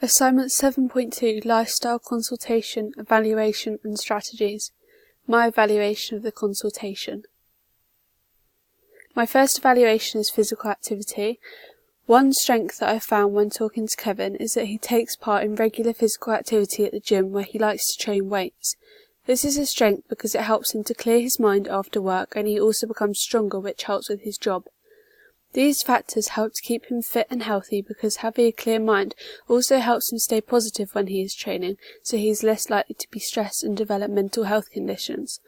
Assignment 7.2 Lifestyle Consultation, Evaluation and Strategies. My evaluation of the consultation. My first evaluation is physical activity. One strength that I found when talking to Kevin is that he takes part in regular physical activity at the gym where he likes to train weights. This is a strength because it helps him to clear his mind after work, and he also becomes stronger, which helps with his job. These factors help to keep him fit and healthy because having a clear mind also helps him stay positive when he is training, so he is less likely to be stressed and develop mental health conditions.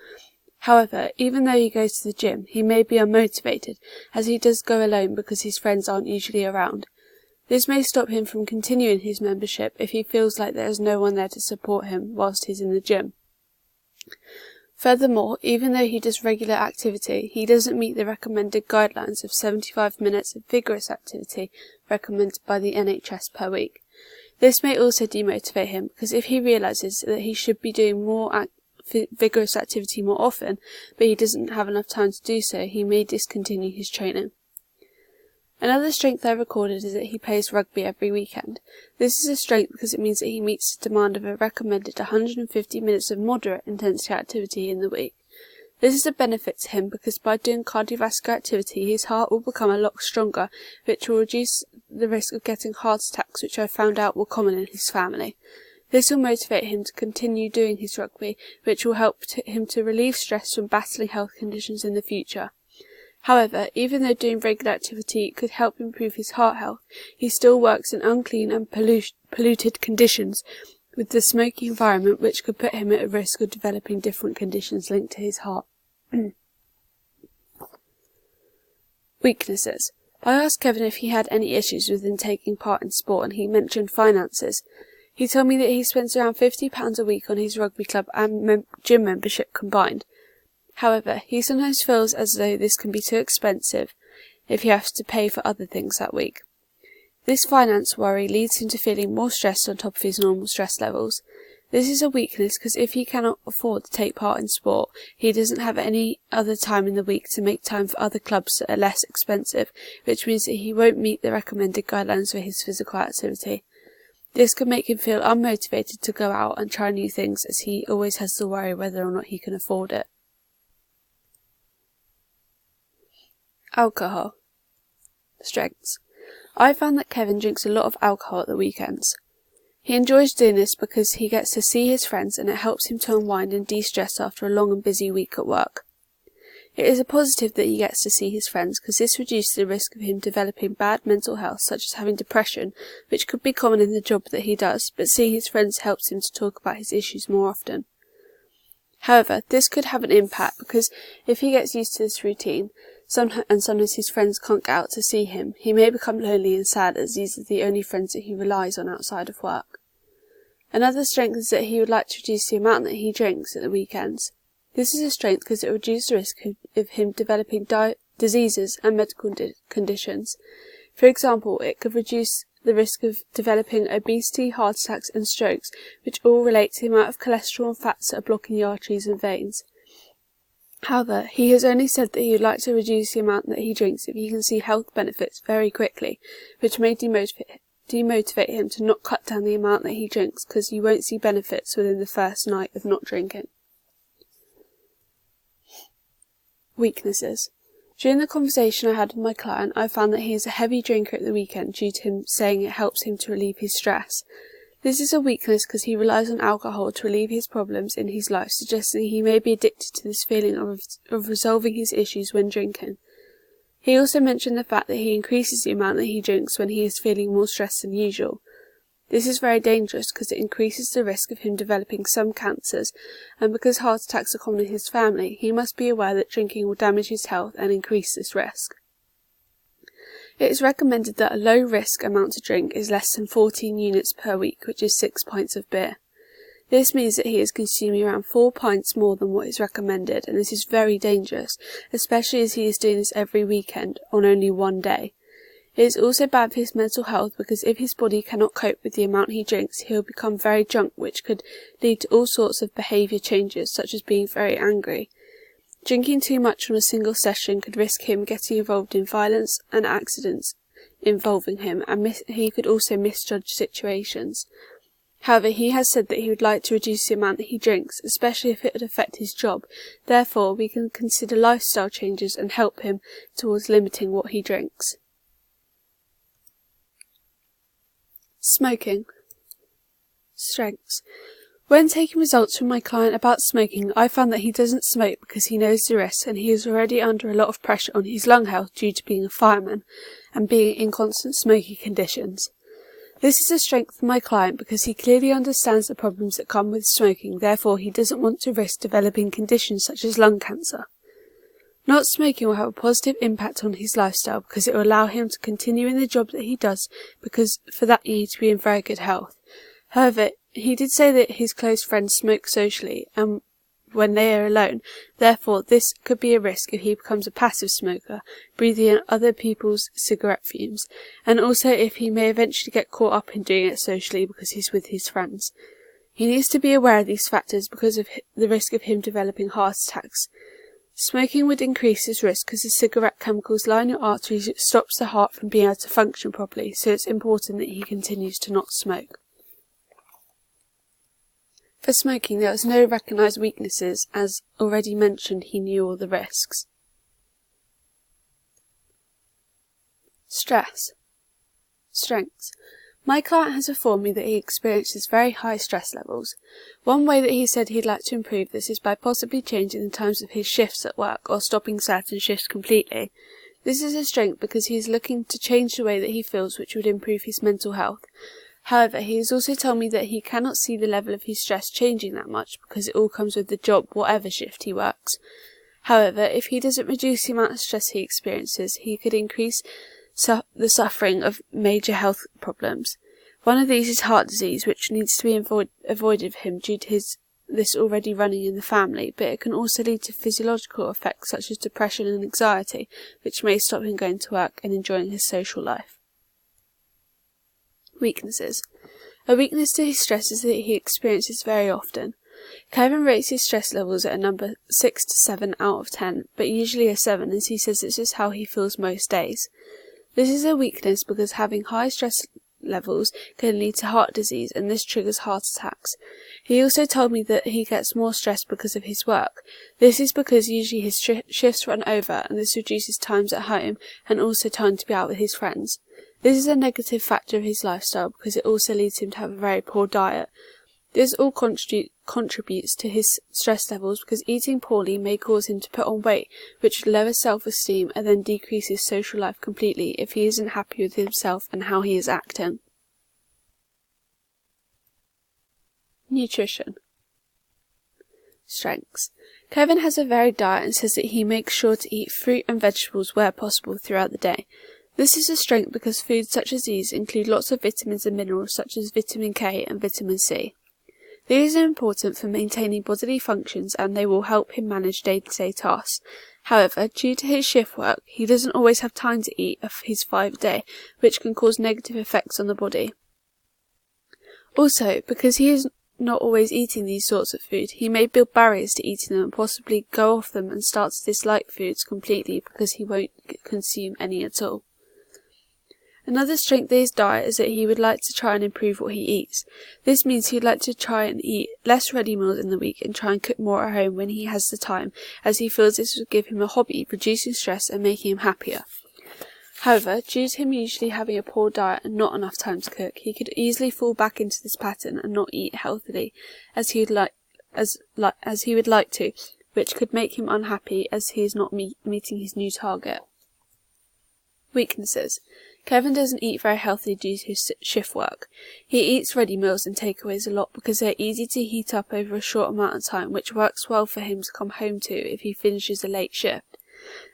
However, even though he goes to the gym, he may be unmotivated, as he does go alone because his friends aren't usually around. This may stop him from continuing his membership if he feels like there is no one there to support him whilst he's in the gym. Furthermore, even though he does regular activity, he doesn't meet the recommended guidelines of 75 minutes of vigorous activity recommended by the NHS per week. This may also demotivate him because if he realises that he should be doing more vigorous activity more often, but he doesn't have enough time to do so, he may discontinue his training. Another strength I recorded is that he plays rugby every weekend. This is a strength because it means that he meets the demand of a recommended 150 minutes of moderate intensity activity in the week. This is a benefit to him because by doing cardiovascular activity, his heart will become a lot stronger, which will reduce the risk of getting heart attacks, which I found out were common in his family. This will motivate him to continue doing his rugby, which will help him to relieve stress from battling health conditions in the future. However, even though doing regular activity could help improve his heart health, he still works in unclean and polluted conditions with the smoky environment, which could put him at a risk of developing different conditions linked to his heart. Weaknesses. I asked Kevin if he had any issues with him taking part in sport, and he mentioned finances. He told me that he spends around £50 a week on his rugby club and gym membership combined. However, he sometimes feels as though this can be too expensive if he has to pay for other things that week. This finance worry leads him to feeling more stressed on top of his normal stress levels. This is a weakness because if he cannot afford to take part in sport, he doesn't have any other time in the week to make time for other clubs that are less expensive, which means that he won't meet the recommended guidelines for his physical activity. This can make him feel unmotivated to go out and try new things, as he always has to worry whether or not he can afford it. Alcohol. Strengths. I found that Kevin drinks a lot of alcohol at the weekends. He enjoys doing this because he gets to see his friends and it helps him to unwind and de-stress after a long and busy week at work. It is a positive that he gets to see his friends because this reduces the risk of him developing bad mental health such as having depression, which could be common in the job that he does, but seeing his friends helps him to talk about his issues more often. However, this could have an impact because if he gets used to this routine, sometimes his friends can't get out to see him, he may become lonely and sad as these are the only friends that he relies on outside of work. Another strength is that he would like to reduce the amount that he drinks at the weekends. This is a strength because it reduces the risk of him developing diseases and medical conditions. For example, it could reduce the risk of developing obesity, heart attacks and strokes, which all relate to the amount of cholesterol and fats that are blocking the arteries and veins. However, he has only said that he would like to reduce the amount that he drinks if he can see health benefits very quickly, which may demotivate him to not cut down the amount that he drinks because he won't see benefits within the first night of not drinking. Weaknesses. During the conversation I had with my client, I found that he is a heavy drinker at the weekend due to him saying it helps him to relieve his stress. This is a weakness because he relies on alcohol to relieve his problems in his life, suggesting he may be addicted to this feeling of resolving his issues when drinking. He also mentioned the fact that he increases the amount that he drinks when he is feeling more stressed than usual. This is very dangerous because it increases the risk of him developing some cancers, and because heart attacks are common in his family, he must be aware that drinking will damage his health and increase this risk. It is recommended that a low-risk amount to drink is less than 14 units per week, which is 6 pints of beer. This means that he is consuming around 4 pints more than what is recommended, and this is very dangerous, especially as he is doing this every weekend on only one day. It is also bad for his mental health because if his body cannot cope with the amount he drinks, he will become very drunk, which could lead to all sorts of behaviour changes, such as being very angry. Drinking too much on a single session could risk him getting involved in violence and accidents involving him, and he could also misjudge situations. However, he has said that he would like to reduce the amount that he drinks, especially if it would affect his job. Therefore, we can consider lifestyle changes and help him towards limiting what he drinks. Smoking. Strengths. When taking results from my client about smoking, I found that he doesn't smoke because he knows the risks, and he is already under a lot of pressure on his lung health due to being a fireman and being in constant smoky conditions. This is a strength for my client because he clearly understands the problems that come with smoking, therefore he doesn't want to risk developing conditions such as lung cancer. Not smoking will have a positive impact on his lifestyle because it will allow him to continue in the job that he does, because for that you need to be in very good health. However, he did say that his close friends smoke socially and when they are alone, therefore this could be a risk if he becomes a passive smoker, breathing in other people's cigarette fumes, and also if he may eventually get caught up in doing it socially because he's with his friends. He needs to be aware of these factors because of the risk of him developing heart attacks. Smoking would increase his risk because the cigarette chemicals line your arteries, which stops the heart from being able to function properly, so it's important that he continues to not smoke. For smoking, there was no recognised weaknesses, as already mentioned he knew all the risks. Stress. Strengths. My client has informed me that he experiences very high stress levels. One way that he said he'd like to improve this is by possibly changing the times of his shifts at work or stopping certain shifts completely. This is a strength because he is looking to change the way that he feels, which would improve his mental health. However, he has also told me that he cannot see the level of his stress changing that much because it all comes with the job, whatever shift he works. However, if he doesn't reduce the amount of stress he experiences, he could increase the suffering of major health problems. One of these is heart disease, which needs to be avoided for him due to this already running in the family, but it can also lead to physiological effects such as depression and anxiety, which may stop him going to work and enjoying his social life. Weaknesses. A weakness to his stress is that he experiences very often. Kevin rates his stress levels at a number 6 to 7 out of 10, but usually a 7, as he says this is how he feels most days. This is a weakness because having high stress levels can lead to heart disease, and this triggers heart attacks. He also told me that he gets more stressed because of his work. This is because usually his shifts run over, and this reduces times at home and also time to be out with his friends. This is a negative factor of his lifestyle because it also leads him to have a very poor diet. This all contributes to his stress levels because eating poorly may cause him to put on weight, which would lower self-esteem and then decrease his social life completely if he isn't happy with himself and how he is acting. Nutrition. Strengths. Kevin has a varied diet and says that he makes sure to eat fruit and vegetables where possible throughout the day. This is a strength because foods such as these include lots of vitamins and minerals such as vitamin K and vitamin C. These are important for maintaining bodily functions and they will help him manage day-to-day tasks. However, due to his shift work, he doesn't always have time to eat his 5-a-day, which can cause negative effects on the body. Also, because he is not always eating these sorts of food, he may build barriers to eating them and possibly go off them and start to dislike foods completely because he won't consume any at all. Another strength of his diet is that he would like to try and improve what he eats. This means he'd like to try and eat less ready meals in the week and try and cook more at home when he has the time, as he feels this would give him a hobby, reducing stress and making him happier. However, due to him usually having a poor diet and not enough time to cook, he could easily fall back into this pattern and not eat healthily as he would like to, which could make him unhappy as he is not meeting his new target. Weaknesses. Kevin doesn't eat very healthily due to his shift work. He eats ready meals and takeaways a lot because they're easy to heat up over a short amount of time, which works well for him to come home to if he finishes a late shift.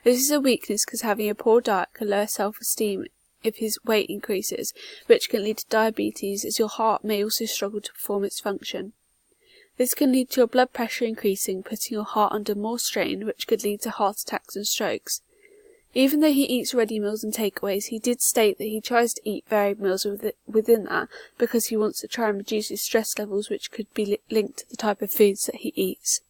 This is a weakness because having a poor diet can lower self-esteem if his weight increases, which can lead to diabetes as your heart may also struggle to perform its function. This can lead to your blood pressure increasing, putting your heart under more strain, which could lead to heart attacks and strokes. Even though he eats ready meals and takeaways, he did state that he tries to eat varied meals within that because he wants to try and reduce his stress levels, which could be linked to the type of foods that he eats.